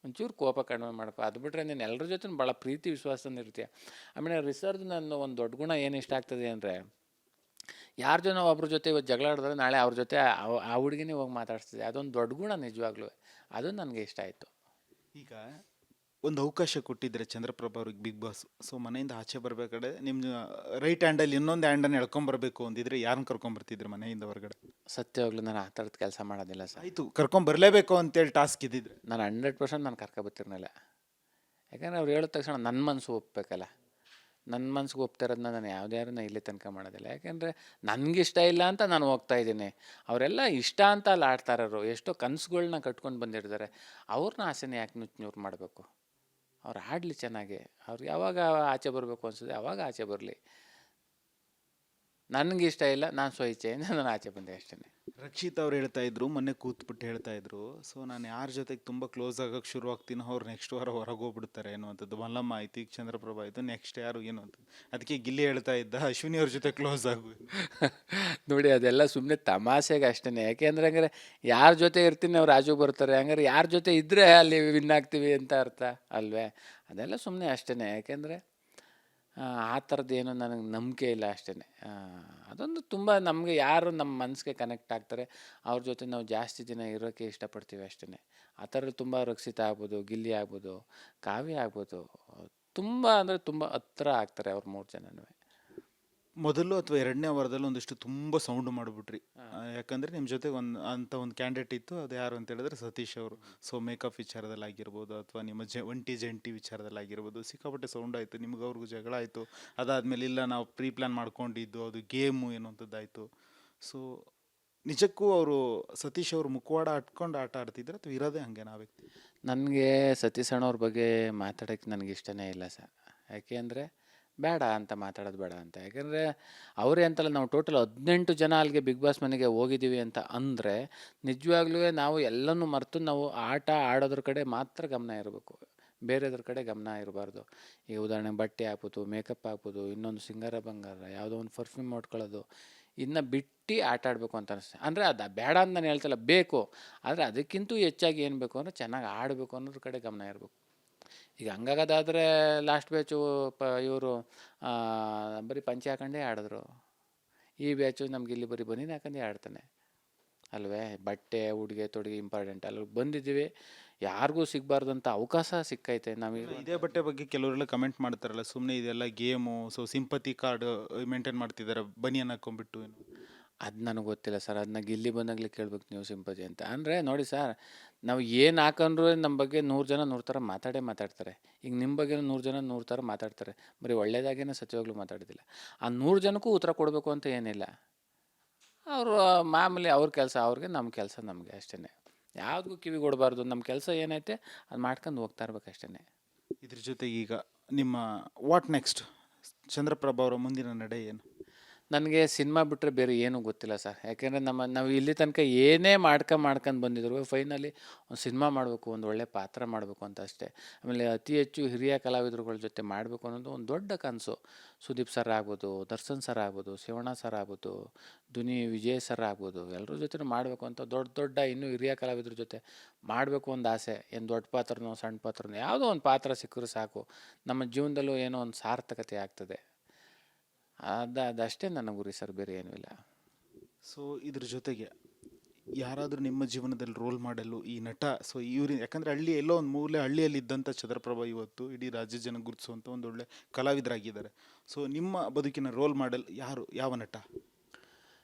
ಒಂಚೂರು ಕೋಪ ಕಡಿಮೆ ಮಾಡ್ಕೊ, ಅದು ಬಿಟ್ಟರೆ ನೀನು ಎಲ್ಲರ ಜೊತೆ ಭಾಳ ಪ್ರೀತಿ ವಿಶ್ವಾಸದಿಂದ ಇರ್ತೀಯ. ಆಮೇಲೆ ರಿಸರ್ದು ನನ್ನ ಒಂದು ದೊಡ್ಡ ಗುಣ ಏನು ಇಷ್ಟ ಆಗ್ತದೆ ಅಂದರೆ, ಯಾರ ಜನ ಒಬ್ರ ಜೊತೆ ಇವತ್ತು ಜಗಳ ಆಡಿದ್ರೆ ನಾಳೆ ಅವ್ರ ಜೊತೆ ಆ ಹುಡುಗಿನೇ ಹೋಗಿ ಮಾತಾಡ್ತಿದ್ದೆ. ಅದೊಂದು ದೊಡ್ಡ ಗುಣ ನಿಜವಾಗ್ಲೂ. ಅದು ನನಗೆ ಇಷ್ಟ ಆಯಿತು. ಈಗ ಒಂದು ಅವಕಾಶ ಕೊಟ್ಟಿದ್ರೆ ಚಂದ್ರಪ್ರಭಾ ಅವ್ರಿಗೆ ಬಿಗ್ ಬಾಸ್, ಸೊ ಮನೆಯಿಂದ ಆಚೆ ಬರಬೇಕಾದ್ರೆ ನಿಮ್ಮ ರೈಟ್ ಹ್ಯಾಂಡಲ್ಲಿ ಇನ್ನೊಂದು ಹ್ಯಾಂಡನ್ನು ಎಳ್ಕೊಂಬರ್ಬೇಕು ಅಂದಿದ್ರೆ ಯಾರನ್ನ ಕರ್ಕೊಂಬರ್ತಿದ್ರು ಮನೆಯಿಂದ ಹೊರಗಡೆ? ಸತ್ಯವಾಗ್ಲೂ ನಾನು ಆ ಥರದ್ದು ಕೆಲಸ ಮಾಡೋದಿಲ್ಲ ಸರ್. ಆಯಿತು, ಕರ್ಕೊಂಬರ್ಲೇಬೇಕು ಅಂತೇಳಿ ಟಾಸ್ಕ್ ಇದ್ದಿದ್ರೆ ನಾನು 100% ನಾನು ಕರ್ಕೊಬತ್ತಿರ್ನಿಲ್ಲ. ಯಾಕಂದರೆ ಅವ್ರು ಹೇಳಿದ ತಕ್ಷಣ ನನ್ನ ಮನಸ್ಸು ಒಪ್ಪಬೇಕಲ್ಲ. ನನ್ನ ಮನ್ಸಿಗೆ ಒಪ್ತಿರೋದನ್ನ ನಾನು ಯಾವ್ದಾರನ್ನ ಇಲ್ಲಿ ತನಕ ಮಾಡೋದಿಲ್ಲ. ಯಾಕೆಂದರೆ ನನಗಿಷ್ಟ ಇಲ್ಲ ಅಂತ ನಾನು ಹೋಗ್ತಾಯಿದ್ದೀನಿ. ಅವರೆಲ್ಲ ಇಷ್ಟ ಅಂತ ಅಲ್ಲಿ ಆಡ್ತಾರವರು. ಎಷ್ಟೋ ಕನಸುಗಳ್ನ ಕಟ್ಕೊಂಡು ಬಂದಿರ್ತಾರೆ. ಅವ್ರನ್ನ ಆಸೆನೇ ಯಾಕೆ ನುಚ್ಚು ಮಾಡಬೇಕು? ಅವ್ರು ಆಡಲಿ ಚೆನ್ನಾಗಿ. ಅವ್ರು ಯಾವಾಗ ಆಚೆ ಬರಬೇಕು ಅನ್ಸುತ್ತೆ ಅವಾಗ ಆಚೆ ಬರಲಿ. ನನಗೆ ಇಷ್ಟ ಇಲ್ಲ, ನಾನು ಸ್ವಇಚ್ಛೆಯಿಂದ ನಾನು ಆಚೆ ಬಂದೆ ಅಷ್ಟೇ. ರಕ್ಷಿತ್ ಅವ್ರು ಹೇಳ್ತಾ ಇದ್ರು, ಮೊನ್ನೆ ಕೂತ್ಬಿಟ್ಟು ಹೇಳ್ತಾ ಇದ್ರು, ಸೊ ನಾನು ಯಾರ ಜೊತೆಗೆ ತುಂಬ ಕ್ಲೋಸ್ ಆಗಕ್ಕೆ ಶುರು ಆಗ್ತೀನೋ ಅವ್ರು ನೆಕ್ಸ್ಟ್ ವಾರ ಹೊರಗೆ ಹೋಗ್ಬಿಡ್ತಾರೆ ಅನ್ನುವಂಥದ್ದು. ಮಲ್ಲಮ್ಮ ಆಯ್ತು, ಈಗ ಚಂದ್ರಪ್ರಭಾ ಆಯಿತು, ನೆಕ್ಸ್ಟ್ ಯಾರು ಏನು ಅಂತ. ಅದಕ್ಕೆ ಗಿಲ್ಲಿ ಹೇಳ್ತಾ ಇದ್ದ ಅಶ್ವಿನಿ ಅವ್ರ ಜೊತೆ ಕ್ಲೋಸ್ ಆಗು. ನೋಡಿ ಅದೆಲ್ಲ ಸುಮ್ಮನೆ ತಮಾಷೆಗೆ ಅಷ್ಟೇ. ಯಾಕೆಂದ್ರೆ ಹಂಗಾರೆ ಯಾರ ಜೊತೆ ಇರ್ತೀನಿ ಅವ್ರು ರಾಜು ಬರ್ತಾರೆ, ಹಂಗಾರೆ ಯಾರ ಜೊತೆ ಇದ್ದರೆ ಅಲ್ಲಿ ವಿನ್ ಆಗ್ತೀವಿ ಅಂತ ಅರ್ಥ ಅಲ್ವೇ? ಅದೆಲ್ಲ ಸುಮ್ಮನೆ ಅಷ್ಟೇ. ಯಾಕೆಂದರೆ ಆ ಥರದ್ದು ಏನು ನನಗೆ ನಂಬಿಕೆ ಇಲ್ಲ ಅಷ್ಟೇ. ಅದೊಂದು ತುಂಬ ನಮಗೆ ಯಾರು ನಮ್ಮ ಮನಸ್ಸಿಗೆ ಕನೆಕ್ಟ್ ಆಗ್ತಾರೆ ಅವ್ರ ಜೊತೆ ನಾವು ಜಾಸ್ತಿ ದಿನ ಇರೋಕ್ಕೆ ಇಷ್ಟಪಡ್ತೀವಿ ಅಷ್ಟೇ. ಆ ಥರ ತುಂಬ ರಕ್ಷಿತ ಆಗ್ಬೋದು, ಗಿಲ್ಲಿ ಆಗ್ಬೋದು, ಕಾವ್ಯ ಆಗ್ಬೋದು, ತುಂಬ ಅಂದರೆ ತುಂಬ ಹತ್ರ ಆಗ್ತಾರೆ ಅವ್ರು 3 ಜನನೂ. ಮೊದಲು ಅಥವಾ ಎರಡನೇ ವಾರದಲ್ಲಿ ಒಂದಿಷ್ಟು ತುಂಬ ಸೌಂಡ್ ಮಾಡಿಬಿಟ್ರಿ. ಯಾಕಂದರೆ ನಿಮ್ಮ ಜೊತೆ ಒಂದು ಕ್ಯಾಂಡಿಡೇಟ್ ಇತ್ತು, ಅದು ಯಾರು ಅಂತ ಹೇಳಿದ್ರೆ ಸತೀಶ್ ಅವರು. ಸೊ ಮೇಕಪ್ ವಿಚಾರದಲ್ಲಿ ಆಗಿರ್ಬೋದು ಅಥವಾ ನಿಮ್ಮ ಒಂಟಿ ಜಂಟಿ ವಿಚಾರದಲ್ಲಿ ಆಗಿರ್ಬೋದು ಸಿಕ್ಕಾಪಟ್ಟೆ ಸೌಂಡ್ ಆಯಿತು, ನಿಮ್ಗೆ ಅವ್ರಿಗೂ ಜಗಳ ಆಯಿತು. ಅದಾದಮೇಲೆ ಇಲ್ಲ ನಾವು ಪ್ರೀ ಪ್ಲ್ಯಾನ್ ಮಾಡ್ಕೊಂಡಿದ್ದು ಅದು ಗೇಮು ಅನ್ನುವಂಥದ್ದಾಯಿತು. ಸೊ ನಿಜಕ್ಕೂ ಅವರು ಸತೀಶ್ ಅವರು ಮುಖವಾಡ ಹಟ್ಕೊಂಡು ಆಟ ಆಡ್ತಿದ್ರೆ ಅಥವಾ ಇರೋದೇ ಹಾಗೆ ನಾವೇ? ನನಗೆ ಸತೀಶ್ ಅಣ್ಣವ್ರ ಬಗ್ಗೆ ಮಾತಾಡೋಕ್ಕೆ ನನಗೆ ಇಷ್ಟನೇ ಇಲ್ಲ ಸರ್. ಯಾಕೆ ಅಂದರೆ ಬೇಡ ಅಂತ ಮಾತಾಡೋದು ಬೇಡ ಅಂತ. ಯಾಕೆಂದರೆ ಅವರೇ ಅಂತಲ್ಲ, ನಾವು ಟೋಟಲ್ 18 ಜನ ಅಲ್ಲಿಗೆ ಬಿಗ್ ಬಾಸ್ ಮನೆಗೆ ಹೋಗಿದ್ದೀವಿ ಅಂತ ಅಂದರೆ ನಿಜವಾಗ್ಲೂ ನಾವು ಎಲ್ಲನೂ ಮರೆತು ನಾವು ಆಟ ಆಡೋದ್ರ ಕಡೆ ಮಾತ್ರ ಗಮನ ಇರಬೇಕು, ಬೇರೆದ್ರ ಕಡೆ ಗಮನ ಇರಬಾರ್ದು. ಈಗ ಉದಾಹರಣೆಗೆ ಬಟ್ಟೆ ಹಾಕ್ಬೋದು, ಮೇಕಪ್ ಹಾಕ್ಬೋದು, ಇನ್ನೊಂದು ಸಿಂಗಾರ ಬಂಗಾರ, ಯಾವುದೋ ಒಂದು ಪರ್ಫ್ಯೂಮ್ ಮಾಡ್ಕೊಳ್ಳೋದು, ಇನ್ನು ಬಿಟ್ಟು ಆಟ ಆಡಬೇಕು ಅಂತ ಅನಿಸ್ತದೆ. ಅಂದರೆ ಅದು ಬೇಡ ಅಂತ ನಾನು ಹೇಳ್ತಿಲ್ಲ, ಬೇಕು. ಆದರೆ ಅದಕ್ಕಿಂತ ಹೆಚ್ಚಾಗಿ ಏನು ಬೇಕು ಅಂದರೆ ಚೆನ್ನಾಗಿ ಆಡಬೇಕು ಅನ್ನೋದ್ರ ಕಡೆ ಗಮನ ಇರಬೇಕು. ಈಗ ಹಂಗಾಗೋದಾದರೆ ಲಾಸ್ಟ್ ಬ್ಯಾಚು ಇವರು ಬರೀ ಪಂಚೆ ಹಾಕೊಂಡೇ ಆಡಿದ್ರು. ಈ ಬ್ಯಾಚು ನಮ್ಗೆ ಇಲ್ಲಿ ಬರೀ ಬನೀನು ಹಾಕೊಂಡೇ ಆಡ್ತಾನೆ ಅಲ್ವೇ? ಬಟ್ಟೆ ಉಡುಗೆ ತೊಡುಗೆ ಇಂಪಾರ್ಟೆಂಟ್. ಅಲ್ಲಿ ಬಂದಿದ್ದೀವಿ, ಯಾರಿಗೂ ಸಿಗಬಾರ್ದಂಥ ಅವಕಾಶ ಸಿಕ್ಕೈತೆ ನಮಗೆ. ಇದೇ ಬಟ್ಟೆ ಬಗ್ಗೆ ಕೆಲವರೆಲ್ಲ ಕಮೆಂಟ್ ಮಾಡ್ತಾರಲ್ಲ, ಸುಮ್ಮನೆ ಇದೆಲ್ಲ game, so sympathy card maintain ಮಾಡ್ತಿದ್ದಾರೆ ಬನಿಯನ್ ಹಾಕೊಂಡ್ಬಿಟ್ಟು. ಅದು ನನಗೆ ಗೊತ್ತಿಲ್ಲ ಸರ್, ಅದನ್ನ ಗಿಲ್ಲಿ ಬಂದಾಗಲೇ ಕೇಳ್ಬೇಕು ನೀವು ಸಿಂಪತಿ ಅಂತ. ಅಂದರೆ ನೋಡಿ ಸರ್, ನಾವು ಏನು ಹಾಕೊಂಡ್ರು ನಮ್ಮ ಬಗ್ಗೆ 100 ಜನ 100 ಥರ ಮಾತಾಡ್ತಾರೆ. ಈಗ ನಿಮ್ಮ ಬಗ್ಗೆ 100 ಜನ 100 ಥರ ಮಾತಾಡ್ತಾರೆ, ಬರೀ ಒಳ್ಳೇದಾಗೇನೆ ಸತ್ಯವಾಗ್ಲೂ ಮಾತಾಡೋದಿಲ್ಲ. ಆ 100 ಜನಕ್ಕೂ ಉತ್ತರ ಕೊಡಬೇಕು ಅಂತ ಏನಿಲ್ಲ. ಅವರು ಮಾಮೂಲಿ ಅವ್ರ ಕೆಲಸ ಅವ್ರಿಗೆ, ನಮ್ಮ ಕೆಲಸ ನಮಗೆ ಅಷ್ಟೇ. ಯಾವುದಕ್ಕೂ ಕಿವಿ ಕೊಡಬಾರ್ದು. ನಮ್ಮ ಕೆಲಸ ಏನೈತೆ ಅದು ಮಾಡ್ಕೊಂಡು ಹೋಗ್ತಾ ಇರ್ಬೇಕು ಅಷ್ಟೇ. ಇದ್ರ ಜೊತೆಗೆ ಈಗ ನಿಮ್ಮ ವಾಟ್ ನೆಕ್ಸ್ಟ್, ಚಂದ್ರಪ್ರಭಾ ಅವರ ಮುಂದಿನ ನಡೆ ಏನು? ನನಗೆ ಸಿನಿಮಾ ಬಿಟ್ಟರೆ ಬೇರೆ ಏನೂ ಗೊತ್ತಿಲ್ಲ ಸರ್. ಯಾಕೆಂದರೆ ನಾವು ಇಲ್ಲಿ ತನಕ ಏನೇ ಮಾಡ್ಕೊಂಡು ಬಂದಿದ್ರು, ಫೈನಲಿ ಒಂದು ಸಿನಿಮಾ ಮಾಡಬೇಕು, ಒಂದು ಒಳ್ಳೆ ಪಾತ್ರ ಮಾಡಬೇಕು ಅಂತ ಅಷ್ಟೇ. ಆಮೇಲೆ ಅತಿ ಹೆಚ್ಚು ಹಿರಿಯ ಕಲಾವಿದರುಗಳ ಜೊತೆ ಮಾಡಬೇಕು ಅನ್ನೋದು ಒಂದು ದೊಡ್ಡ ಕನಸು. ಸುದೀಪ್ ಸರ್ ಆಗ್ಬೋದು, ದರ್ಶನ್ ಸರ್ ಆಗ್ಬೋದು, ಶಿವಣ್ಣ ಸರ್ ಆಗ್ಬೋದು, ಧ್ವನಿ ವಿಜಯ್ ಸರ್ ಆಗ್ಬೋದು, ಎಲ್ಲರ ಜೊತೆ ಮಾಡಬೇಕು ಅಂತ ದೊಡ್ಡ ಇನ್ನೂ ಹಿರಿಯ ಕಲಾವಿದ್ರ ಜೊತೆ ಮಾಡಬೇಕು ಒಂದು ಆಸೆ. ಏನು ದೊಡ್ಡ ಪಾತ್ರನೋ ಸಣ್ಣ ಪಾತ್ರನೋ ಯಾವುದೋ ಒಂದು ಪಾತ್ರ ಸಿಕ್ಕರೂ ಸಾಕು, ನಮ್ಮ ಜೀವನದಲ್ಲೂ ಏನೋ ಒಂದು ಸಾರ್ಥಕತೆ ಆಗ್ತದೆ. ಅದಷ್ಟೇ ನನ್ನ ಗುರಿ ಸರ್, ಬೇರೆ ಏನೂ ಇಲ್ಲ. ಸೊ ಇದ್ರ ಜೊತೆಗೆ ಯಾರಾದರೂ ನಿಮ್ಮ ಜೀವನದಲ್ಲಿ ರೋಲ್ ಮಾಡಲು ಈ ನಟ, ಸೊ ಇವ್ರು ಯಾಕಂದರೆ ಎಲ್ಲೋ ಒಂದು ಮೂಲೆ ಹಳ್ಳಿಯಲ್ಲಿ ಇದ್ದಂಥ ಚಂದ್ರಪ್ರಭಾ ಇವತ್ತು ಇಡೀ ರಾಜ್ಯ ಜನ ಗುರುತಿಸುವಂಥ ಒಂದು ಒಳ್ಳೆ ಕಲಾವಿದರಾಗಿದ್ದಾರೆ. ಸೊ ನಿಮ್ಮ ಬದುಕಿನ ರೋಲ್ ಮಾಡೆಲ್ ಯಾರು, ಯಾವ ನಟ?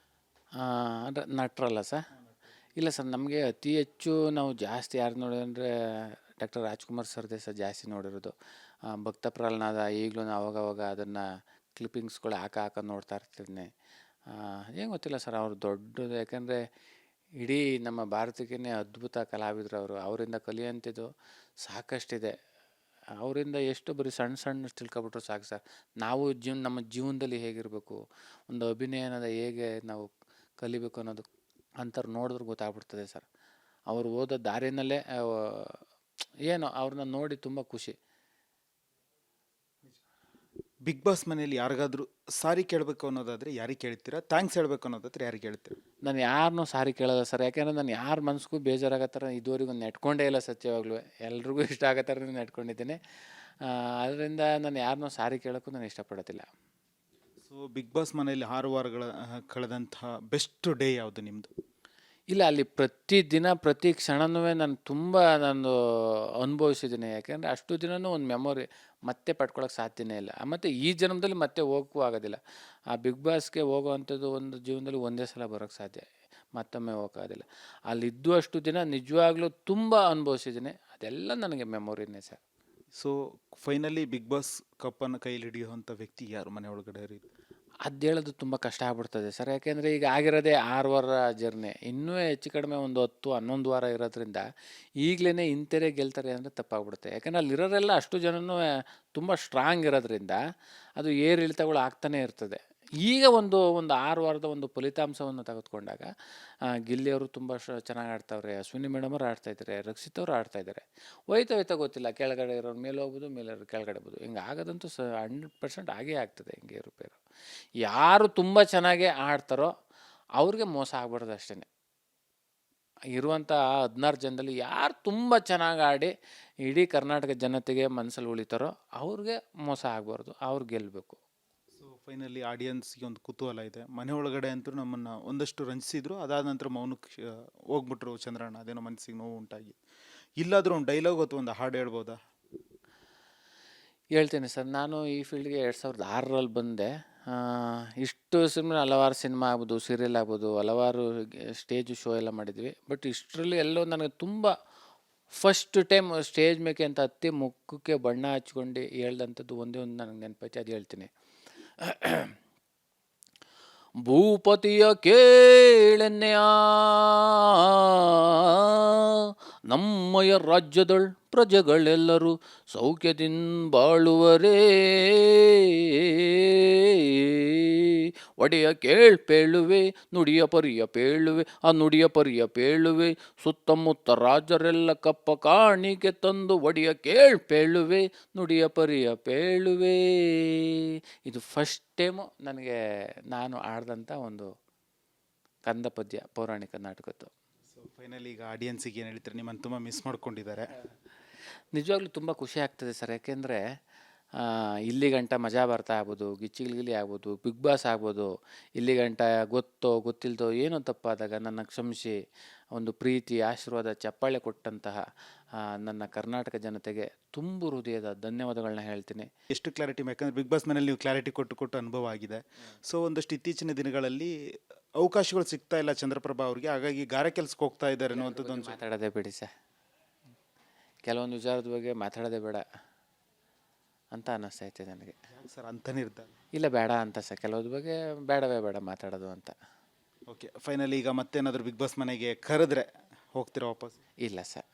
ಅಂದರೆ ನಟರಲ್ಲ ಸರ್? ಇಲ್ಲ ಸರ್, ನಮಗೆ ಅತಿ ಹೆಚ್ಚು ನಾವು ಜಾಸ್ತಿ ಯಾರು ನೋಡಿದ್ರೆ ಡಾಕ್ಟರ್ ರಾಜ್ಕುಮಾರ್ ಸರ್ದೇ ಸರ್ ಜಾಸ್ತಿ ನೋಡಿರೋದು. ಭಕ್ತ ಪ್ರಹ್ಲಾದ ಈಗಲೂ ಅವಾಗವಾಗ ಅದನ್ನು ಕ್ಲಿಪ್ಪಿಂಗ್ಸ್ಗಳು ಹಾಕೊಂಡು ನೋಡ್ತಾ ಇರ್ತೀನಿ. ಏನು ಗೊತ್ತಿಲ್ಲ ಸರ್, ಅವರು ದೊಡ್ಡದು. ಯಾಕೆಂದರೆ ಇಡೀ ನಮ್ಮ ಭಾರತಕ್ಕೇ ಅದ್ಭುತ ಕಲಾವಿದರು ಅವರು. ಅವರಿಂದ ಕಲಿಯುವಂಥದ್ದು ಸಾಕಷ್ಟಿದೆ. ಅವರಿಂದ ಎಷ್ಟು ಬರೀ ಸಣ್ಣ ತಿಳ್ಕೊಬಿಟ್ರು ಸಾಕು ಸರ್. ನಾವು ನಮ್ಮ ಜೀವನದಲ್ಲಿ ಹೇಗಿರಬೇಕು, ಒಂದು ಅಭಿನಯ ಅನ್ನೋದು ಹೇಗೆ ನಾವು ಕಲಿಬೇಕು ಅನ್ನೋದು ಅಂಥವ್ರು ನೋಡಿದ್ರೆ ಗೊತ್ತಾಗ್ಬಿಡ್ತದೆ ಸರ್. ಅವರು ಓದೋ ದಾರಿನಲ್ಲೇ ಏನೋ ಅವ್ರನ್ನ ನೋಡಿ ತುಂಬ ಖುಷಿ. ಬಿಗ್ ಬಾಸ್ ಮನೆಯಲ್ಲಿ ಯಾರಿಗಾದ್ರೂ ಸಾರಿ ಕೇಳಬೇಕು ಅನ್ನೋದಾದರೆ ಯಾರಿಗೆ ಕೇಳ್ತೀರಾ? ಥ್ಯಾಂಕ್ಸ್ ಹೇಳಬೇಕು ಅನ್ನೋದಾದ್ರೆ ಯಾರಿಗೆ ಹೇಳ್ತೀರಾ? ನಾನು ಯಾರನ್ನೂ ಸಾರಿ ಕೇಳಲ್ಲ ಸರ್. ಯಾಕೆಂದರೆ ನಾನು ಯಾರ ಮನಸ್ಸಿಗೂ ಬೇಜಾರಾಗೋ ಥರ ಇದುವರೆಗೂ ನೆಟ್ಕೊಂಡೇ ಇಲ್ಲ ಸತ್ಯವಾಗ್ಲೂ. ಎಲ್ರಿಗೂ ಇಷ್ಟ ಆಗೋ ಥರ ನೆಟ್ಕೊಂಡಿದ್ದೀನಿ. ಅದರಿಂದ ನಾನು ಯಾರನ್ನೂ ಸಾರಿ ಕೇಳೋಕ್ಕೂ ನಾನು ಇಷ್ಟಪಡೋದಿಲ್ಲ. ಸೊ ಬಿಗ್ ಬಾಸ್ ಮನೆಯಲ್ಲಿ 6 ವಾರಗಳ ಕಳೆದಂತಹ ಬೆಸ್ಟ್ ಡೇ ಯಾವುದು ನಿಮ್ಮದು? ಇಲ್ಲ, ಅಲ್ಲಿ ಪ್ರತಿದಿನ ಪ್ರತಿ ಕ್ಷಣನೂ ನಾನು ಅನುಭವಿಸಿದ್ದೀನಿ. ಯಾಕೆಂದರೆ ಅಷ್ಟು ದಿನವೂ ಒಂದು ಮೆಮೊರಿ ಮತ್ತೆ ಪಡ್ಕೊಳ್ಳೋಕೆ ಸಾಧ್ಯನೇ ಇಲ್ಲ. ಮತ್ತು ಈ ಜನ್ಮದಲ್ಲಿ ಮತ್ತೆ ಹೋಗೋಕ್ಕೂ ಆಗೋದಿಲ್ಲ. ಆ ಬಿಗ್ ಬಾಸ್ಗೆ ಹೋಗೋವಂಥದ್ದು ಒಂದು ಜೀವನದಲ್ಲಿ ಒಂದೇ ಸಲ ಬರೋಕ್ಕೆ ಸಾಧ್ಯ, ಮತ್ತೊಮ್ಮೆ ಹೋಗೋಕ್ಕಾಗೋದಿಲ್ಲ. ಅಲ್ಲಿದ್ದು ಅಷ್ಟು ದಿನ ನಿಜವಾಗ್ಲೂ ತುಂಬ ಅನುಭವಿಸಿದ್ದೀನಿ. ಅದೆಲ್ಲ ನನಗೆ ಮೆಮೊರಿನೇ sir. So finally big boss ಕಪ್ಪನ್ನು ಕೈಲಿ ಹಿಡಿಯುವಂಥ ವ್ಯಕ್ತಿ ಯಾರು ಮನೆ ಒಳಗಡೆ? ಅದು ಹೇಳೋದು ತುಂಬ ಕಷ್ಟ ಆಗ್ಬಿಡ್ತದೆ ಸರ್. ಯಾಕೆಂದರೆ ಈಗ ಆಗಿರೋದೇ 6 ವಾರ ಜರ್ನಿ, ಇನ್ನೂ ಹೆಚ್ಚು ಕಡಿಮೆ ಒಂದು 10-11 ವಾರ ಇರೋದ್ರಿಂದ ಈಗಲೇ ಇಂಥರೇ ಗೆಲ್ತಾರೆ ಅಂದರೆ ತಪ್ಪಾಗ್ಬಿಡುತ್ತೆ. ಯಾಕೆಂದರೆ ಅಲ್ಲಿರೋರೆಲ್ಲ ಅಷ್ಟು ಜನನೂ ತುಂಬ ಸ್ಟ್ರಾಂಗ್ ಇರೋದ್ರಿಂದ ಅದು ಏರಿಳಿತಗಳು ಆಗ್ತಾನೆ ಇರ್ತದೆ. ಈಗ ಒಂದು 6 ವಾರದ ಒಂದು ಫಲಿತಾಂಶವನ್ನು ತೆಗೆದುಕೊಂಡಾಗ ಗಿಲ್ಲಿಯವರು ತುಂಬ ಚೆನ್ನಾಗಿ ಆಡ್ತಾವ್ರೆ, ಅಶ್ವಿನಿ ಮೇಡಮ್ ಅವ್ರು ಆಡ್ತಾಯಿದ್ದಾರೆ, ರಕ್ಷಿತ್ ಅವರು ಆಡ್ತಾಯಿದ್ದಾರೆ. ಹೋಯ್ತಾ ಗೊತ್ತಿಲ್ಲ, ಕೆಳಗಡೆ ಇರೋರು ಮೇಲೆ ಹೋಗ್ಬೋದು, ಮೇಲೆ ಇರೋರು ಕೆಳಗಡೆ ಹೋಗ್ಬೋದು. ಹಿಂಗೆ ಆಗೋದಂತೂ 100% ಆಗೇ ಆಗ್ತದೆ ಹಿಂಗೆ ಏರುಪೇರು. ಯಾರು ತುಂಬ ಚೆನ್ನಾಗಿ ಆಡ್ತಾರೋ ಅವ್ರಿಗೆ ಮೋಸ ಆಗ್ಬಾರ್ದು ಅಷ್ಟೇ. ಇರುವಂಥ 16 ಜನದಲ್ಲಿ ಯಾರು ತುಂಬ ಚೆನ್ನಾಗಿ ಆಡಿ ಇಡೀ ಕರ್ನಾಟಕ ಜನತೆಗೆ ಮನಸ್ಸಲ್ಲಿ ಉಳಿತಾರೋ ಅವ್ರಿಗೆ ಮೋಸ ಆಗಬಾರ್ದು, ಅವ್ರು ಗೆಲ್ಲಬೇಕು. ಸೊ ಫೈನಲಿ ಆಡಿಯನ್ಸ್ಗೆ ಒಂದು ಕುತೂಹಲ ಇದೆ. ಮನೆ ಒಳಗಡೆ ಅಂತೂ ನಮ್ಮನ್ನು ಒಂದಷ್ಟು ರಂಜಿಸಿದ್ರು, ಅದಾದ ನಂತರ ಮೌನಕ್ಕೆ ಹೋಗ್ಬಿಟ್ರು ಚಂದ್ರಣ್ಣ. ಅದೇನೋ ಮನಸ್ಸಿಗೆ ನೋವು ಉಂಟಾಗಿ. ಇಲ್ಲಾದರೂ ಒಂದು ಡೈಲಾಗ್ ಅಥವಾ ಒಂದು ಹಾಡು ಹೇಳ್ಬೋದಾ? ಹೇಳ್ತೀನಿ ಸರ್, ನಾನು ಈ ಫೀಲ್ಡ್ಗೆ 2006ರಲ್ಲಿ ಬಂದೆ. ಇಷ್ಟು ಸಿನಿಮಾ, ಹಲವಾರು ಸಿನಿಮಾ ಆಗ್ಬೋದು, ಸೀರಿಯಲ್ ಆಗ್ಬೋದು, ಹಲವಾರು ಸ್ಟೇಜು ಶೋ ಎಲ್ಲ ಮಾಡಿದ್ವಿ. ಬಟ್ ಇಷ್ಟರಲ್ಲಿ ಎಲ್ಲೋ ನನಗೆ ತುಂಬ ಫಸ್ಟ್ ಟೈಮ್ ಸ್ಟೇಜ್ ಮೇಕೆ ಅಂತ ಹತ್ತಿ ಮುಖಕ್ಕೆ ಬಣ್ಣ ಹಚ್ಕೊಂಡು ಹೇಳ್ದಂಥದ್ದು ಒಂದೇ ಒಂದು ನನಗೆ ನೆನಪೈತೆ, ಅದು ಹೇಳ್ತೀನಿ. ಭೂಪತಿಯ ಕೇಳೆನ್ನೆಯ ನಮ್ಮಯ ರಾಜ್ಯದಳ್ ಪ್ರಜೆಗಳೆಲ್ಲರೂ ಸೌಖ್ಯದಿಂದ ಬಾಳುವರೇ, ಒಡೆಯ ಕೇಳ್ಪೇಳುವೆ ನುಡಿಯ ಪರಿಯ ಪೇಳುವೆ, ಆ ನುಡಿಯ ಪರಿಯ ಪೇಳುವೆ, ಸುತ್ತಮುತ್ತ ರಾಜರೆಲ್ಲ ಕಪ್ಪ ಕಾಣಿಕೆ ತಂದು ಒಡೆಯ ಕೇಳ್ಪೇಳುವೆ, ನುಡಿಯ ಪರಿಯ ಪೇಳುವೆ. ಇದು ಫಸ್ಟ್ ಟೈಮು ನನಗೆ ನಾನು ಆಡ್ದಂಥ ಒಂದು ಕಂದ ಪದ್ಯ, ಪೌರಾಣಿಕ ನಾಟಕದ್ದು. ಸೊ ಫೈನಲಿ ಈಗ ಆಡಿಯನ್ಸಿಗೆ ಏನು ಹೇಳ್ತಾರೆ? ನಿಮ್ಮನ್ನು ತುಂಬ ಮಿಸ್ ಮಾಡ್ಕೊಂಡಿದ್ದಾರೆ. ನಿಜವಾಗ್ಲೂ ತುಂಬ ಖುಷಿ ಆಗ್ತದೆ ಸರ್. ಯಾಕೆಂದರೆ ಇಲ್ಲಿ ಗಂಟ ಮಜಾ ಬರ್ತಾ ಆಗ್ಬೋದು, ಗಿಚ್ಚಿಗಿಲಿ ಆಗ್ಬೋದು, ಬಿಗ್ ಬಾಸ್ ಆಗ್ಬೋದು, ಇಲ್ಲಿ ಗಂಟ ಗೊತ್ತೋ ಗೊತ್ತಿಲ್ದೋ ಏನೋ ತಪ್ಪಾದಾಗ ನನ್ನ ಕ್ಷಮಿಸಿ ಒಂದು ಪ್ರೀತಿ, ಆಶೀರ್ವಾದ, ಚಪ್ಪಾಳೆ ಕೊಟ್ಟಂತಹ ನನ್ನ ಕರ್ನಾಟಕ ಜನತೆಗೆ ತುಂಬು ಹೃದಯದ ಧನ್ಯವಾದಗಳನ್ನ ಹೇಳ್ತೀನಿ. ಎಷ್ಟು ಕ್ಲಾರಿಟಿ, ಯಾಕಂದರೆ ಬಿಗ್ ಬಾಸ್ ಮನೇಲಿ ನೀವು ಕ್ಲಾರಿಟಿ ಕೊಟ್ಟು ಅನುಭವ ಆಗಿದೆ. ಸೊ ಒಂದಷ್ಟು ಇತ್ತೀಚಿನ ದಿನಗಳಲ್ಲಿ ಅವಕಾಶಗಳು ಸಿಗ್ತಾ ಇಲ್ಲ ಚಂದ್ರಪ್ರಭಾ ಅವ್ರಿಗೆ, ಹಾಗಾಗಿ ಗಾರೆ ಕೆಲ್ಸಕ್ಕೆ ಹೋಗ್ತಾ ಇದ್ದಾರೆ ಅನ್ನುವಂಥದ್ದು ಒಂದು. ಮಾತಾಡೋದೇ ಬಿಡಿ ಸರ್, ಕೆಲವೊಂದು ವಿಚಾರದ ಬಗ್ಗೆ ಮಾತಾಡೋದೇ ಬೇಡ ಅಂತ ಅನ್ನಿಸ್ತೈತೆ ನನಗೆ. ಸರ್ ಅಂತ ನಿರ್ಧಾರ ಇಲ್ಲ ಬೇಡ ಅಂತ ಸರ್, ಕೆಲವ್ರ ಬಗ್ಗೆ ಬೇಡವೇ ಬೇಡ ಮಾತಾಡೋದು ಅಂತ. ಓಕೆ, ಫೈನಲಿ ಈಗ ಮತ್ತೇನಾದರೂ ಬಿಗ್ ಬಾಸ್ ಮನೆಗೆ ಕರೆದ್ರೆ ಹೋಗ್ತೀರಾ ವಾಪಸ್? ಇಲ್ಲ ಸರ್,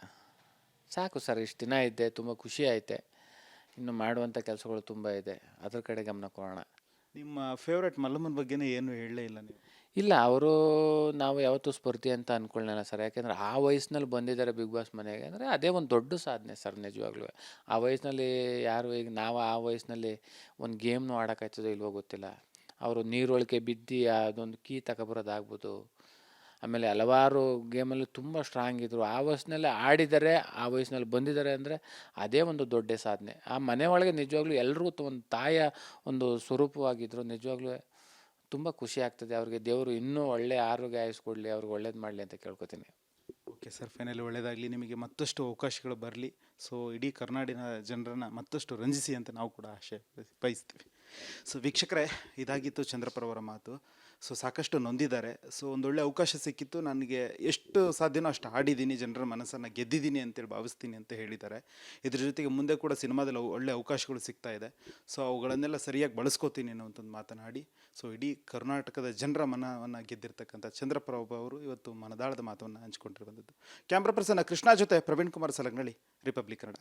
ಸಾಕು ಸರ್, ಇಷ್ಟು ದಿನ ಇದ್ದೆ, ತುಂಬ ಖುಷಿ ಐತೆ. ಇನ್ನು ಮಾಡುವಂಥ ಕೆಲಸಗಳು ತುಂಬ ಇದೆ, ಅದ್ರ ಕಡೆ ಗಮನ ಕೊಡೋಣ. ನಿಮ್ಮ ಫೇವ್ರೆಟ್ ಮಲ್ಲಮ್ಮನ ಬಗ್ಗೆನೇ ಏನು ಹೇಳಲೇ ಇಲ್ಲ ನೀವು. ಇಲ್ಲ, ಅವರು ನಾವು ಯಾವತ್ತೂ ಸ್ಪರ್ಧಿ ಅಂತ ಅಂದ್ಕೊಳ್ಳಲ್ಲ ಸರ್. ಯಾಕೆಂದರೆ ಆ ವಯಸ್ಸಿನಲ್ಲಿ ಬಂದಿದ್ದಾರೆ ಬಿಗ್ ಬಾಸ್ ಮನೆಗೆ ಅಂದರೆ ಅದೇ ಒಂದು ದೊಡ್ಡ ಸಾಧನೆ ಸರ್ ನಿಜವಾಗ್ಲೂ. ಆ ವಯಸ್ಸಿನಲ್ಲಿ ಯಾರು, ಈಗ ನಾವು ಆ ವಯಸ್ಸಿನಲ್ಲಿ ಒಂದು ಗೇಮ್ನು ಆಡೋಕ್ಕಾಯ್ತದೋ ಇಲ್ವೋ ಗೊತ್ತಿಲ್ಲ. ಅವರು ನೀರೊಳಗೆ ಬಿದ್ದು ಅದೊಂದು ಕೀ ತಗೊಬರೋದಾಗ್ಬೋದು, ಆಮೇಲೆ ಹಲವಾರು ಗೇಮಲ್ಲಿ ತುಂಬ ಸ್ಟ್ರಾಂಗ್ ಇದ್ದರು. ಆ ವಯಸ್ಸಿನಲ್ಲಿ ಆಡಿದ್ದಾರೆ, ಆ ವಯಸ್ಸಿನಲ್ಲಿ ಬಂದಿದ್ದಾರೆ ಅಂದರೆ ಅದೇ ಒಂದು ದೊಡ್ಡ ಸಾಧನೆ. ಆ ಮನೆ ಒಳಗೆ ನಿಜವಾಗ್ಲೂ ಎಲ್ರಿಗೂ ಒಂದು ತಾಯಿಯ ಒಂದು ಸ್ವರೂಪವಾಗಿದ್ದರು. ನಿಜವಾಗ್ಲೂ ತುಂಬ ಖುಷಿ ಆಗ್ತದೆ. ಅವ್ರಿಗೆ ದೇವರು ಇನ್ನೂ ಒಳ್ಳೆ ಆರೋಗ್ಯ ಆಯಸ್ಕೊಡ್ಲಿ, ಅವ್ರಿಗೆ ಒಳ್ಳೇದು ಮಾಡಲಿ ಅಂತ ಕೇಳ್ಕೊತೀನಿ. ಓಕೆ ಸರ್, ಫೈನಲಿ ಒಳ್ಳೆಯದಾಗಲಿ, ನಿಮಗೆ ಮತ್ತಷ್ಟು ಅವಕಾಶಗಳು ಬರಲಿ. ಸೊ ಇಡೀ ಕರ್ನಾಟಕ ಜನರನ್ನು ಮತ್ತಷ್ಟು ರಂಜಿಸಿ ಅಂತ ನಾವು ಕೂಡ ಆಶೆ ಬಯಸ್ತೀವಿ. ಸೊ ವೀಕ್ಷಕರೇ, ಇದಾಗಿತ್ತು ಚಂದ್ರಪ್ರಭರ ಮಾತು. ಸೊ ಸಾಕಷ್ಟು ನೊಂದಿದ್ದಾರೆ. ಸೊ ಒಂದೊಳ್ಳೆ ಅವಕಾಶ ಸಿಕ್ಕಿತ್ತು, ನನಗೆ ಎಷ್ಟು ಸಾಧ್ಯನೋ ಅಷ್ಟು ಆಡಿದ್ದೀನಿ, ಜನರ ಮನಸ್ಸನ್ನು ಗೆದ್ದಿದ್ದೀನಿ ಅಂತೇಳಿ ಭಾವಿಸ್ತೀನಿ ಅಂತ ಹೇಳಿದ್ದಾರೆ. ಇದ್ರ ಜೊತೆಗೆ ಮುಂದೆ ಕೂಡ ಸಿನಿಮಾದಲ್ಲಿ ಒಳ್ಳೆ ಅವಕಾಶಗಳು ಸಿಗ್ತಾ ಇದೆ. ಸೊ ಅವುಗಳನ್ನೆಲ್ಲ ಸರಿಯಾಗಿ ಬಳಸ್ಕೋತೀನಿ ಅನ್ನೋಂಥದ್ದು ಮಾತನಾಡಿ, ಸೊ ಇಡೀ ಕರ್ನಾಟಕದ ಜನರ ಮನವನ್ನು ಗೆದ್ದಿರ್ತಕ್ಕಂಥ ಚಂದ್ರಪ್ರಭ ಅವರು ಇವತ್ತು ಮನದಾಳದ ಮಾತನ್ನು ಹಂಚಿಕೊಂಡಿರುವಂಥದ್ದು. ಕ್ಯಾಮ್ರಾ ಪರ್ಸನ್ ಕೃಷ್ಣ ಜೊತೆ ಪ್ರವೀಣ್ ಕುಮಾರ್ ಸಲಗ್ನಳ್ಳಿ, ರಿಪಬ್ಲಿಕ್ ಕನ್ನಡ.